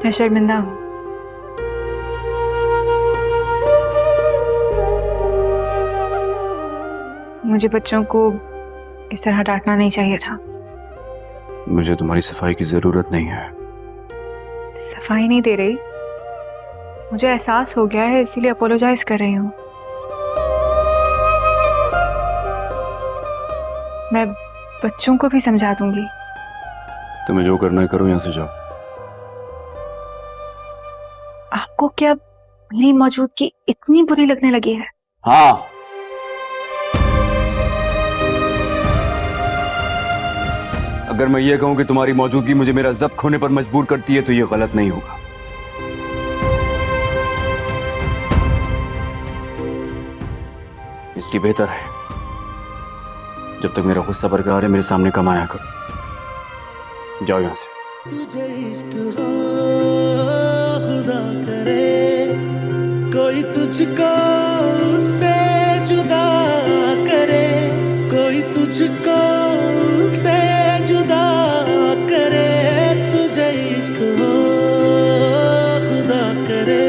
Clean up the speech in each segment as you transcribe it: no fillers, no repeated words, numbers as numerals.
मैं शर्मिंदा हूँ। मुझे बच्चों को इस तरह डांटना नहीं चाहिए था। मुझे तुम्हारी सफाई की जरूरत नहीं है। सफाई नहीं दे रही, मुझे एहसास हो गया है, इसीलिए अपोलोजाइज कर रही हूँ। मैं बच्चों को भी समझा दूंगी। तुम्हें जो करना है करो, यहां से जाओ। आपको क्या मेरी मौजूदगी इतनी बुरी लगने लगी है? हाँ, अगर मैं ये कहूं कि तुम्हारी मौजूदगी मुझे मेरा ज़ब्त खोने पर मजबूर करती है तो ये गलत नहीं होगा। इसलिए बेहतर है जब तक मेरा गुस्सा बरकरार है मेरे सामने कम आया करो। जाओ यहां से। तुझे इश्क हो खुदा करे, कोई तुझको उससे जुदा करे, कोई तुझको उससे जुदा करे। तुझे इश्क हो खुदा करे,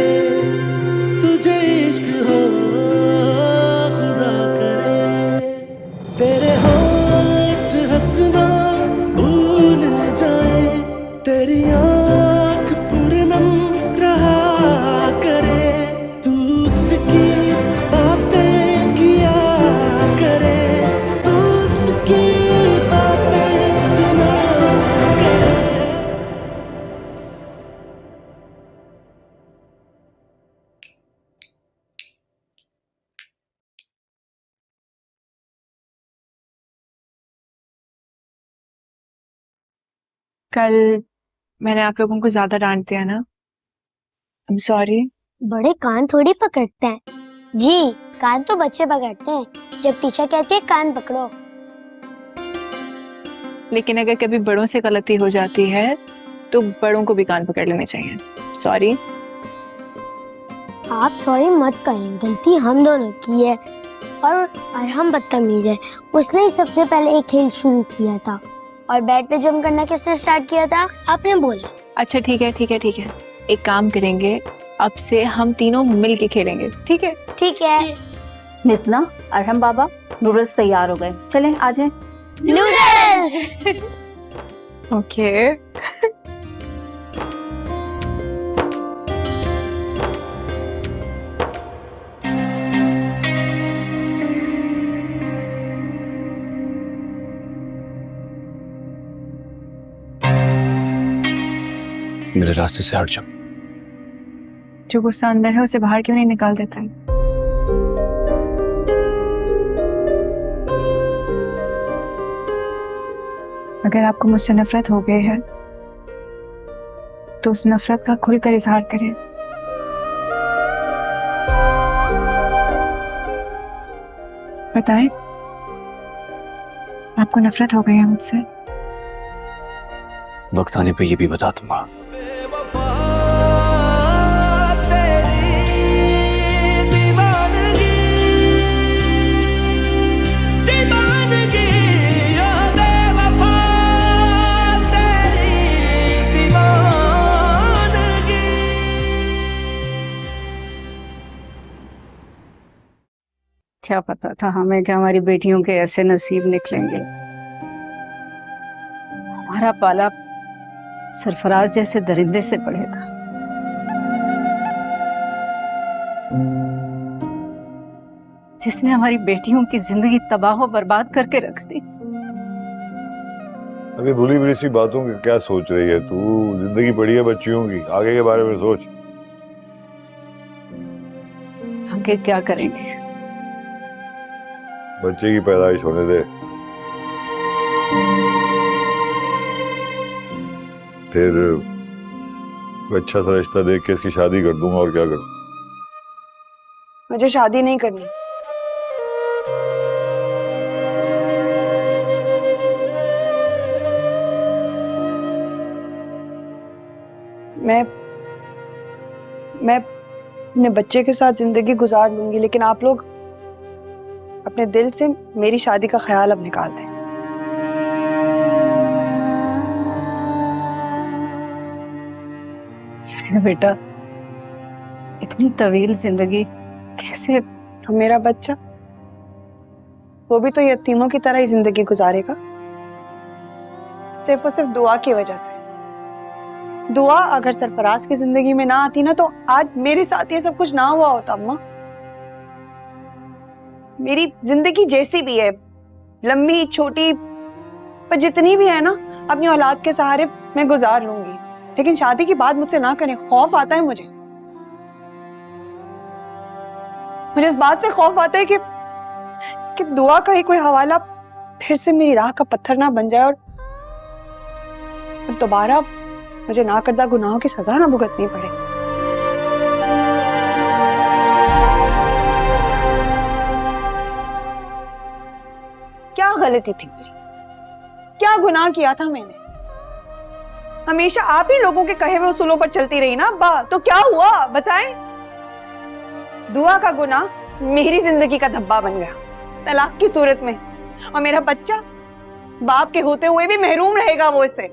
तुझे इश्क हो खुदा करे। तेरे होठ हंसना भूल जाए, तेरी आँख पूरनम रहा करे, तू उसकी बातें किया करे, तू उसकी बातें सुना करे। कल मैंने आप लोगों को ज्यादा डांट दिया ना, आई एम सॉरी। बड़े कान थोड़ी पकड़ते हैं जी, कान तो बच्चे पकड़ते हैं जब टीचर कहती है कान पकड़ो। लेकिन अगर कभी बड़ों से गलती हो जाती है तो बड़ों को भी कान पकड़ लेने चाहिए। सॉरी। आप सॉरी मत करें, गलती हम दोनों की है और हम बदतमीज है। उसने ही सबसे पहले एक खेल शुरू किया था। और बेड पे जंप करना किसने स्टार्ट किया था? आपने बोला। अच्छा ठीक है ठीक है ठीक है, एक काम करेंगे, अब से हम तीनों मिल के खेलेंगे, ठीक है? ठीक है। मिसना, अरहम बाबा, नूडल्स तैयार हो गए, चलें आ जाएं। नूडल्स। ओके। मेरे रास्ते से हट जाओ। जो गुस्सा अंदर है उसे बाहर क्यों नहीं निकाल देता है? अगर आपको मुझसे नफरत हो गई है तो उस नफरत का खुलकर इजहार करें। बताएं, आपको नफरत हो गई है मुझसे? वक्त आने पे ये भी बता दूंगा। बेवफा तेरी दीवानगी, दीवानगी ओ बेवफा तेरी दीवानगी। क्या पता था हमें कि हमारी बेटियों के ऐसे नसीब निकलेंगे। हमारा पाला सरफराज जैसे दरिंदे से पड़ेगा। जिसने हमारी बेटियों की जिंदगी तबाह बर्बाद करके रख दी। अभी भूली भूली सी बातों की क्या सोच रही है तू? जिंदगी पड़ी है बच्चियों की, आगे के बारे में सोच। आगे क्या करेंगे? बच्चे की पैदाइश होने दे, फिर कोई अच्छा सा रिश्ता देख के इसकी शादी कर दूंगा, और क्या करूं। मुझे शादी नहीं करनी। मैं अपने बच्चे के साथ जिंदगी गुजार लूंगी, लेकिन आप लोग अपने दिल से मेरी शादी का ख्याल अब निकाल दें। लेकिन बेटा इतनी तवील जिंदगी कैसे? और मेरा बच्चा, वो भी तो यतीमों की तरह ही जिंदगी गुजारेगा, सिर्फ और सिर्फ दुआ की वजह से। दुआ अगर सरफराज की जिंदगी में ना आती ना, तो आज मेरे साथ ये सब कुछ ना हुआ होता। अम्मा, मेरी जिंदगी जैसी भी है, लंबी छोटी, पर जितनी भी है ना, अपनी औलाद के सहारे मैं गुजार लूंगी। लेकिन शादी की बात मुझसे ना करें, खौफ आता है मुझे। मुझे इस बात से खौफ आता है कि दुआ का ही कोई हवाला फिर से मेरी राह का पत्थर ना बन जाए और दोबारा मुझे नाकर्दा गुनाहों की सजा ना भुगतनी पड़े। क्या गलती थी मेरी? क्या गुनाह किया था मैंने? हमेशा आप ही लोगों के कहे हुए उसूलों पर चलती रही ना अब्बा, तो क्या हुआ बताएं? दुआ का गुनाह मेरी जिंदगी का धब्बा बन गया तलाक की सूरत में, और मेरा बच्चा बाप के होते हुए भी महरूम रहेगा वो इससे।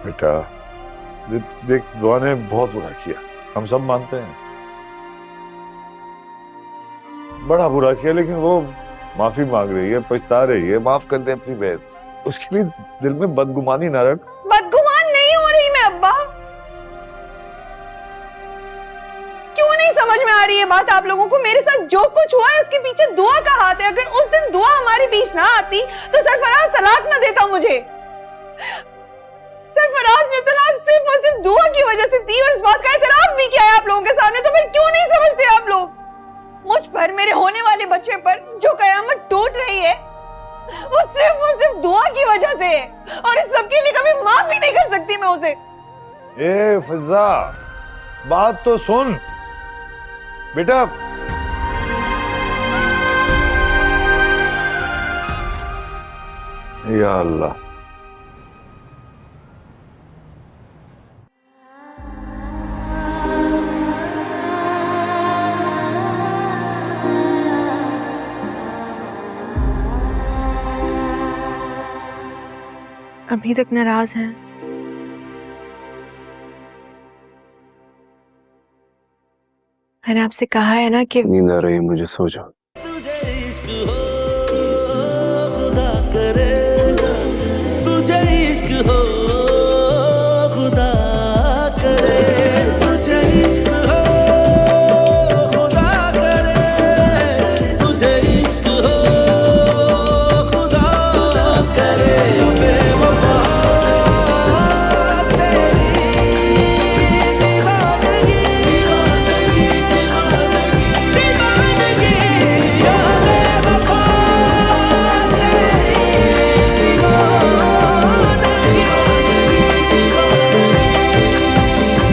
बेटा देख, दुआ ने बहुत बुरा किया, हम सब मानते हैं, बड़ा बुरा किया, लेकिन वो माफी मांग रही है, पछता रही है, माफ कर दे अपनी बहन। उसके लिए दिल में बदगुमानी ना रख। बदगुमान नहीं हो रही मैं अब्बा। क्यों नहीं समझ में आ रही है बात आप लोगों को? मेरे साथ जो कुछ हुआ है उसके पीछे दुआ का हाथ है। अगर उस दिन दुआ हमारे बीच ना आती तो सरफराज तलाक ना देता मुझे। सरफराज ने तलाक सिर्फ और सिर्फ दुआ की वजह से दी, और इस बात का एतराफ भी किया है आप लोगों के सामने। तो फिर क्यों नहीं समझते आप लोग? मुझ पर, मेरे होने वाले बच्चे पर जो कयामत टूट रही है वो सिर्फ और सिर्फ दुआ की वजह से है, और इस सब के लिए कभी माफ भी नहीं कर सकती मैं उसे। ए फिजा, बात तो सुन बेटा। या अल्लाह, अभी तक नाराज हैं? मैंने आपसे कहा है ना कि नींद आ रही है मुझे, सो जाओ।